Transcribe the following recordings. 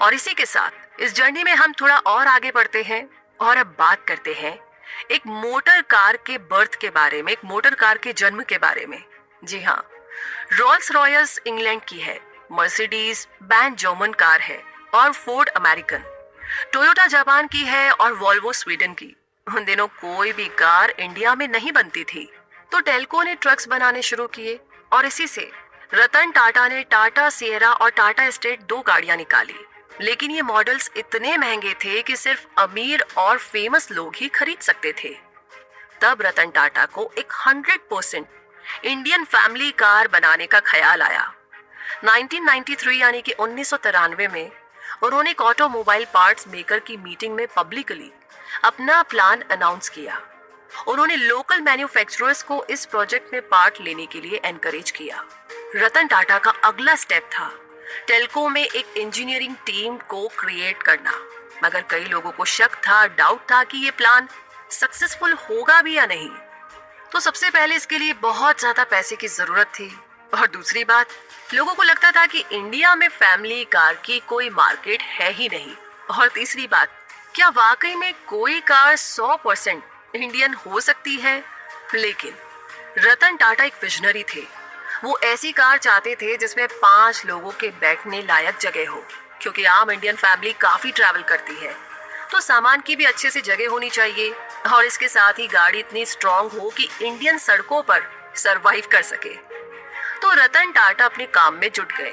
और इसी के साथ इस जर्नी में हम थोड़ा और आगे बढ़ते हैं और अब बात करते हैं एक मोटर कार के बर्थ के बारे में, एक मोटर कार के जन्म के बारे में। जी हाँ, रोल्स रॉयस इंग्लैंड की है, मर्सिडीज बैंड जर्मन कार है और फोर्ड अमेरिकन, टोयोटा जापान की है और वॉल्वो स्वीडन की। उन दिनों कोई भी कार इंडिया में नहीं बनती थी, तो टेल्को ने ट्रक्स बनाने शुरू किए और इसी से रतन टाटा ने टाटा सिएरा और टाटा एस्टेट 2 गाड़ियां निकाली। लेकिन ये मॉडल्स इतने महंगे थे कि सिर्फ अमीर और फेमस लोग ही खरीद सकते थे। तब रतन टाटा को एक 100% इंडियन फैमिली कार बनाने का ख्याल आया। 1993 यानी कि 1993 में उन्होंने एक ऑटोमोबाइल पार्ट्स मेकर की मीटिंग में पब्लिकली अपना प्लान अनाउंस किया। उन्होंने लोकल मैन्युफैक्चरर्स को इस प्रोजेक्ट में पार्ट लेने के लिए एनकरेज किया। रतन टाटा का अगला स्टेप था टेल्को में एक इंजीनियरिंग टीम को क्रिएट करना, मगर कई लोगों को शक था, डाउट था कि ये प्लान सक्सेसफुल होगा भी या नहीं। तो सबसे पहले इसके लिए बहुत ज्यादा पैसे की जरूरत थी और दूसरी बात, लोगों को लगता था कि इंडिया में फैमिली कार की कोई मार्केट है ही नहीं। और तीसरी बात, क्या वाकई में कोई कार 100% इंडियन हो सकती है? लेकिन रतन टाटा एक विजनरी थे। वो ऐसी कार चाहते थे जिसमें 5 लोगों के बैठने लायक जगह हो, क्योंकि आम इंडियन फैमिली काफी ट्रैवल करती है, तो सामान की भी अच्छे से जगह होनी चाहिए और इसके साथ ही गाड़ी इतनी स्ट्रांग हो कि इंडियन सड़कों पर सरवाइव कर सके। तो रतन टाटा अपने काम में जुट गए।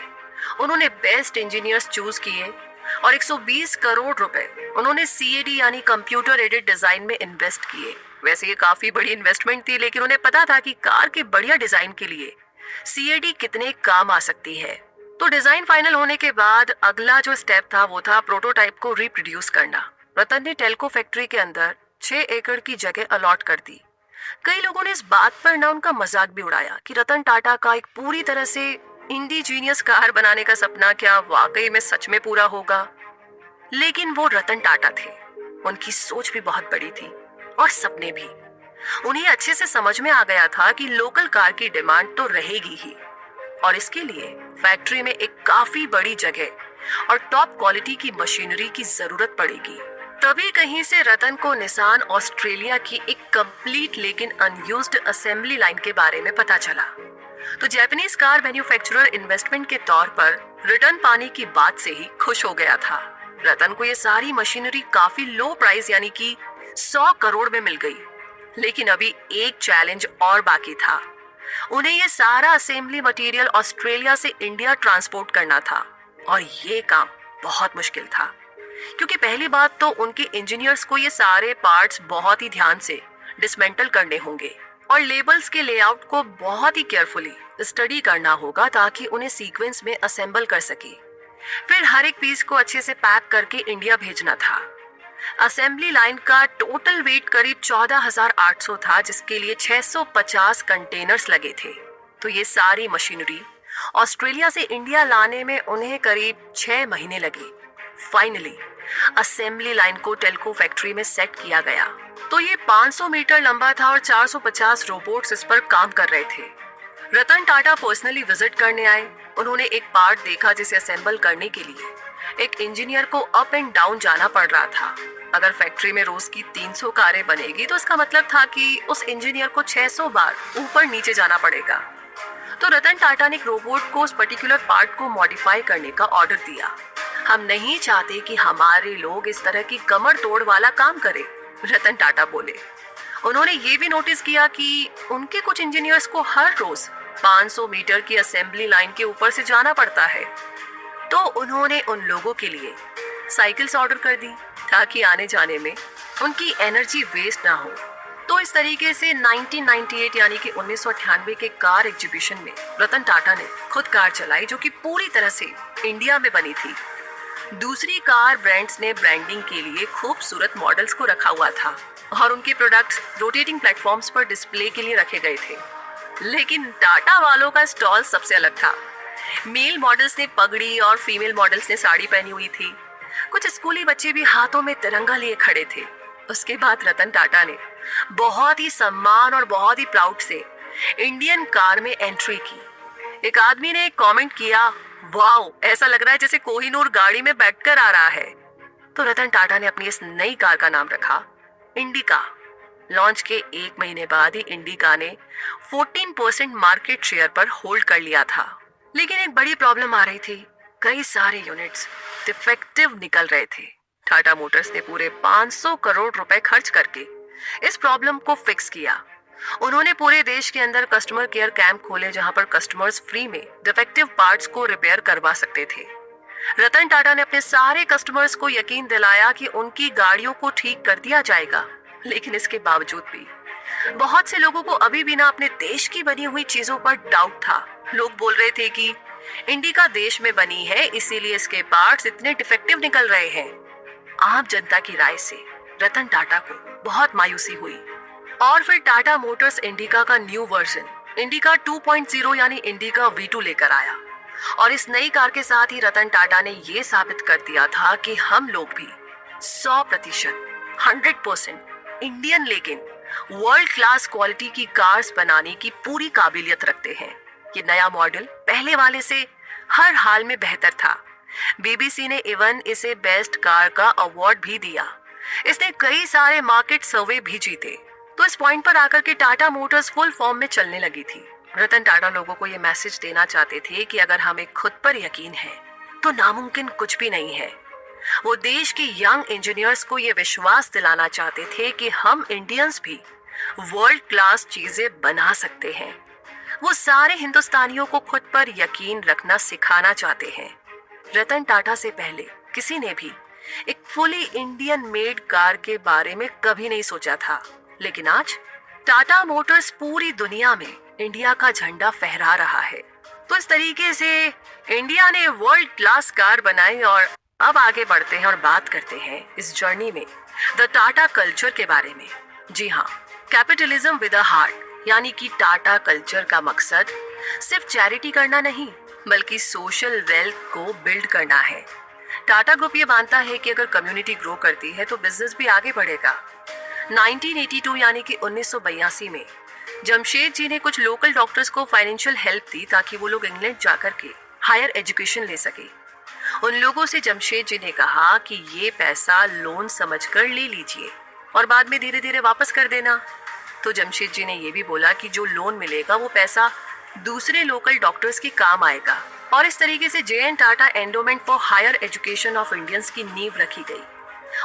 उन्होंने बेस्ट इंजीनियर्स चूज किए और 120 करोड़ रुपए उन्होंने CAD यानी कंप्यूटर एडेड डिजाइन में इन्वेस्ट किए। वैसे ये काफी बड़ी इन्वेस्टमेंट थी, लेकिन उन्हें पता था कि कार के बढ़िया डिजाइन के लिए CAD कितने काम आ सकती है। तो डिजाइन फाइनल होने के बाद अगला जो स्टेप था वो था प्रोटोटाइप को रिप्रोड्यूस करना। रतन ने टेल्को फैक्ट्री के अंदर 6 एकड़ की जगह अलॉट कर दी। कई लोगों ने इस बात पर ना उनका मजाक भी उड़ाया कि रतन टाटा का एक पूरी तरह से इंडिजीनियस कार बनाने का सपना क्या वाकई में सच में पूरा होगा। लेकिन वो रतन टाटा थे, उनकी सोच भी बहुत बड़ी थी और सपने भी। उन्हें अच्छे से समझ में आ गया था कि लोकल कार की डिमांड तो रहेगी ही और इसके लिए फैक्ट्री में एक काफी बड़ी जगह और टॉप क्वालिटी की मशीनरी की जरूरत पड़ेगी। तभी कहीं से रतन को निसान ऑस्ट्रेलिया की एक कंप्लीट लेकिन अनयूज्ड असेंबली लाइन के बारे में पता चला। तो जापानीज कार मैन्युफैक्चरर इन्वेस्टमेंट के तौर पर रिटर्न पाने की बात से ही खुश हो गया था। रतन को ये सारी मशीनरी काफी लो प्राइस यानी कि 100 करोड़ में मिल गई। लेकिन अभी एक चैलेंज और बाकी था। उन्हें ये सारा असेंबली मटेरियल ऑस्ट्रेलिया से इंडिया ट्रांसपोर्ट करना था और ये काम बहुत मुश्किल था, क्योंकि पहली बात तो उनके इंजीनियर्स को ये सारे पार्ट्स बहुत ही ध्यान से डिसमेंटल करने होंगे और लेबल्स के लेआउट को बहुत ही केयरफुली स्टडी करना होगा ताकि उन्हें सीक्वेंस में असेंबल कर सके। फिर हर एक पीस को अच्छे से पैक करके इंडिया भेजना था। असेंबली लाइन का टोटल वेट करीब 14,800 था, जिसके लिए 650 कंटेनर्स लगे थे। तो ये सारी मशीनरी ऑस्ट्रेलिया से इंडिया लाने में उन्हें करीब 6 महीने लगे। फाइनली असेंबली लाइन को टेल्को फैक्ट्री में सेट किया गया। तो ये 500 मीटर लंबा था और 450 रोबोट्स इस पर काम कर रहे थे। रतन टाटा पर्सनली विजिट करने आए। उन्होंने एक पार्ट देखा जिसे असेंबल करने के लिए एक इंजीनियर को अप एंड डाउन जाना पड़ रहा था। अगर फैक्ट्री में रोज की 300 कारें बनेगी तो इसका मतलब था कि उस इंजीनियर को 600 बार ऊपर नीचे जाना पड़ेगा। तो रतन टाटा ने एक रोबोट को उस पर्टिकुलर पार्ट को मॉडिफाई करने का ऑर्डर दिया। हम नहीं चाहते कि हमारे लोग इस तरह की कमर तोड़ वाला काम करें, रतन टाटा बोले। उन्होंने ये भी नोटिस किया कि उनके कुछ इंजीनियर्स को हर रोज 500 मीटर की असेंबली लाइन के ऊपर से जाना पड़ता है। तो उन्होंने उन लोगों के लिए साइकिल्स ऑर्डर कर दी ताकि आने जाने में उनकी एनर्जी वेस्ट ना हो। तो इस तरीके से 1998 यानी कि 1998 के कार एग्जीबिशन में रतन टाटा ने खुद कार चलाई, जो कि पूरी तरह से इंडिया में बनी थी। दूसरी कार ब्रांड्स ने ब्रांडिंग के लिए खूबसूरत मॉडल्स को रखा हुआ था और उनके प्रोडक्ट्स रोटेटिंग प्लेटफॉर्म्स पर डिस्प्ले के लिए रखे गए थे। लेकिन टाटा वालों का स्टॉल सबसे अलग था। मेल मॉडल्स ने पगड़ी और फीमेल मॉडल्स ने साड़ी पहनी हुई थी। कुछ स्कूली बच्चे भी हाथों में तिरंगा लिए खड़े थे। उसके बाद रतन टाटा ने बहुत ही सम्मान और बहुत ही प्राउड से इंडियन कार में एंट्री की। एक आदमी ने कमेंट किया, वाओ, ऐसा लग रहा है जैसे कोहिनूर गाड़ी में बैठकर आ रहा है। तो रतन टाटा ने अपनी इस नई कार का नाम रखा इंडिका। लॉन्च के 1 महीने बाद ही इंडिका ने 14% मार्केट शेयर पर होल्ड कर लिया था। लेकिन एक बड़ी प्रॉब्लम आ रही थी, कई सारे यूनिट्स डिफेक्टिव निकल रहे थे। टाटा मोटर्स ने पूरे 500 करोड़ रुपए खर्च करके इस प्रॉब्लम को फिक्स किया। उन्होंने पूरे देश के अंदर कस्टमर केयर कैंप खोले जहां पर कस्टमर्स फ्री में डिफेक्टिव पार्ट्स को रिपेयर करवा सकते थे। रतन टाटा ने अपने सारे कस्टमर्स को यकीन दिलाया कि उनकी गाड़ियों को ठीक कर दिया जाएगा। लेकिन इसके बावजूद भी बहुत से लोगों को अभी भी ना अपने देश की बनी हुई चीजों पर डाउट था। लोग बोल रहे थे कि इंडिका देश में बनी है, इसीलिए इसके पार्ट्स इतने डिफेक्टिव निकल रहे हैं। आम जनता की राय से रतन टाटा को बहुत मायूसी हुई और फिर टाटा मोटर्स इंडिका का न्यू वर्जन इंडिका 2.0 यानी इंडिका V2 लेकर आया। और इस नई कार के साथ ही रतन टाटा ने यह साबित कर दिया था कि हम लोग भी 100%, 100% इंडियन लेकिन वर्ल्ड क्लास क्वालिटी की कार्स बनाने की पूरी काबिलियत रखते हैं। ये नया मॉडल पहले वाले से हर हाल में बेहतर था। बीबीसी ने इवन इसे बेस्ट कार का अवार्ड भी दिया। इसने कई सारे मार्केट सर्वे भी जीते। तो इस पॉइंट पर आकर के टाटा मोटर्स फुल फॉर्म में चलने लगी थी। रतन टाटा लोगों को ये मैसेज देना चाहते थे कि अगर हमें खुद पर यकीन है तो नामुमकिन कुछ भी नहीं है। वो देश के यंग इंजीनियर्स को ये विश्वास दिलाना चाहते थे कि हम इंडियंस भी वर्ल्ड क्लास चीजें बना सकते हैं। वो सारे हिंदुस्तानियों को खुद पर यकीन रखना सिखाना चाहते हैं। रतन टाटा से पहले किसी ने भी एक फुली इंडियन मेड कार के बारे में कभी नहीं सोचा था। लेकिन आज टाटा मोटर्स पूरी दुनिया में इंडिया का झंडा फहरा रहा है। तो इस तरीके से इंडिया ने वर्ल्ड क्लास कार बनाई। और अब आगे बढ़ते हैं और बात करते हैं इस जर्नी में द टाटा कल्चर के बारे में। जी हाँ, कैपिटलिज्म विद अ हार्ट यानी कि टाटा कल्चर का मकसद सिर्फ चैरिटी करना नहीं बल्कि सोशल वेल्थ को बिल्ड करना है। टाटा ग्रुप ये मानता है कि अगर कम्युनिटी ग्रो करती है तो बिजनेस भी आगे बढ़ेगा। 1982 यानी कि 1982 में जमशेद जी ने कुछ लोकल डॉक्टर्स को फाइनेंशियल हेल्प दी ताकि वो लोग इंग्लैंड जाकर के हायर एजुकेशन ले सके। उन लोगों से जमशेद जी ने कहा कि ये पैसा लोन समझकर ले लीजिए और बाद में धीरे धीरे वापस कर देना। तो जमशेद जी ने ये भी बोला कि जो लोन मिलेगा वो पैसा दूसरे लोकल डॉक्टर्स के काम आएगा। और इस तरीके से J N Tata endowment for higher education of Indians की नींव रखी गई।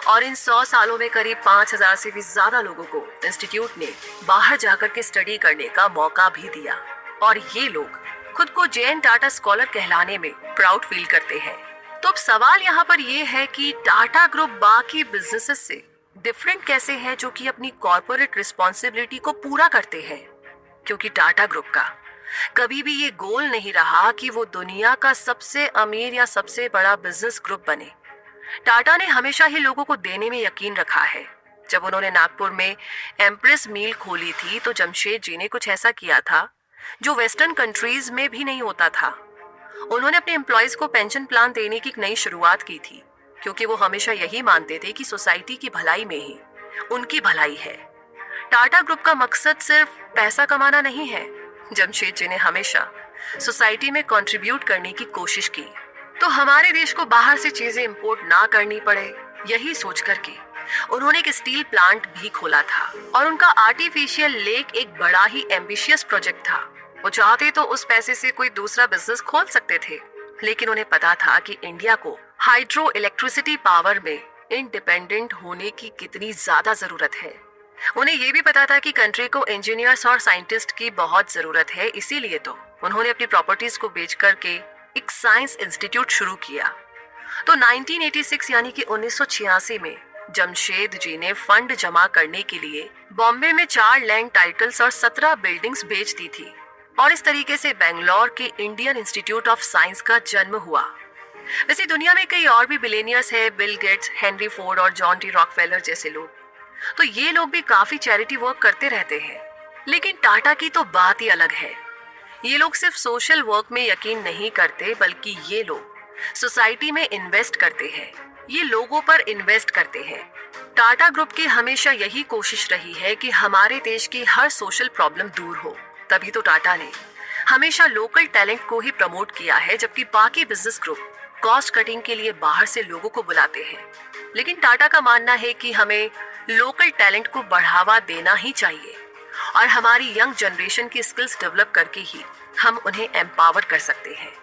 और इन 100 सालों में करीब 5000 से भी ज्यादा लोगों को इंस्टीट्यूट ने बाहर जाकर के स्टडी करने का मौका भी दिया। और ये लोग खुद को जे एन टाटा स्कॉलर कहलाने में प्राउड फील करते हैं। तो अब सवाल यहाँ पर ये है कि टाटा ग्रुप बाकी बिजनेसेस से डिफरेंट कैसे है जो कि अपनी कॉर्पोरेट रिस्पॉन्सिबिलिटी को पूरा करते हैं। क्योंकि टाटा ग्रुप का कभी भी ये गोल नहीं रहा कि वो दुनिया का सबसे अमीर या सबसे बड़ा बिजनेस ग्रुप बने। टाटा ने हमेशा ही लोगों को देने में यकीन रखा है। जब उन्होंने नागपुर में एम्प्रेस मील खोली थी तो जमशेद जी ने कुछ ऐसा किया था जो वेस्टर्न कंट्रीज में भी नहीं होता था। उन्होंने अपने एम्प्लॉयज को पेंशन प्लान देने की एक नई शुरुआत की थी क्योंकि वो हमेशा यही मानते थे कि सोसाइटी की भलाई में ही उनकी भलाई है। टाटा ग्रुप का मकसद सिर्फ पैसा कमाना नहीं है। जमशेद जी ने हमेशा सोसाइटी में कंट्रीब्यूट करने की कोशिश की तो हमारे देश को बाहर से चीजें इंपोर्ट ना करनी पड़े, यही सोच करके उन्होंने एक स्टील प्लांट भी खोला था। और उनका आर्टिफिशियल लेक एक बड़ा ही एम्बिशियस प्रोजेक्ट था। वो चाहते तो उस पैसे से कोई दूसरा बिजनेस खोल सकते थे, लेकिन उन्हें पता था कि इंडिया को हाइड्रो इलेक्ट्रिसिटी पावर में इंडिपेंडेंट होने की कितनी ज्यादा जरूरत है। उन्हें ये भी पता था कि कंट्री को इंजीनियर्स और साइंटिस्ट की बहुत जरूरत है। इसीलिए तो उन्होंने अपनी प्रॉपर्टीज को बेच करके एक साइंस इंस्टीट्यूट शुरू किया। तो 1986 यानी कि 1986 में जमशेद जी ने फंड जमा करने के लिए बॉम्बे में 4 लैंड टाइटल्स और 17 बिल्डिंग्स बेच दी थी। और इस तरीके से बेंगलोर के इंडियन इंस्टीट्यूट ऑफ साइंस का जन्म हुआ। वैसे दुनिया में कई और भी बिलियनियर्स हैं, बिल गेट्स, हेनरी फोर्ड और जॉन टी रॉकफेलर जैसे लोग। तो ये लोग भी काफी चैरिटी वर्क करते रहते हैं। लेकिन टाटा की तो बात ही अलग है। ये लोग सिर्फ सोशल वर्क में यकीन नहीं करते बल्कि ये लोग सोसाइटी में इन्वेस्ट करते हैं। ये लोगों पर इन्वेस्ट करते हैं। टाटा ग्रुप की हमेशा यही कोशिश रही है कि हमारे देश की हर सोशल प्रॉब्लम दूर हो। तभी तो टाटा ने हमेशा लोकल टैलेंट को ही प्रमोट किया है, जबकि बाकी बिजनेस ग्रुप कॉस्ट कटिंग के लिए बाहर से लोगों को बुलाते हैं। लेकिन टाटा का मानना है कि हमें लोकल टैलेंट को बढ़ावा देना ही चाहिए और हमारी यंग जनरेशन की स्किल्स डेवलप करके ही हम उन्हें एम्पावर कर सकते हैं।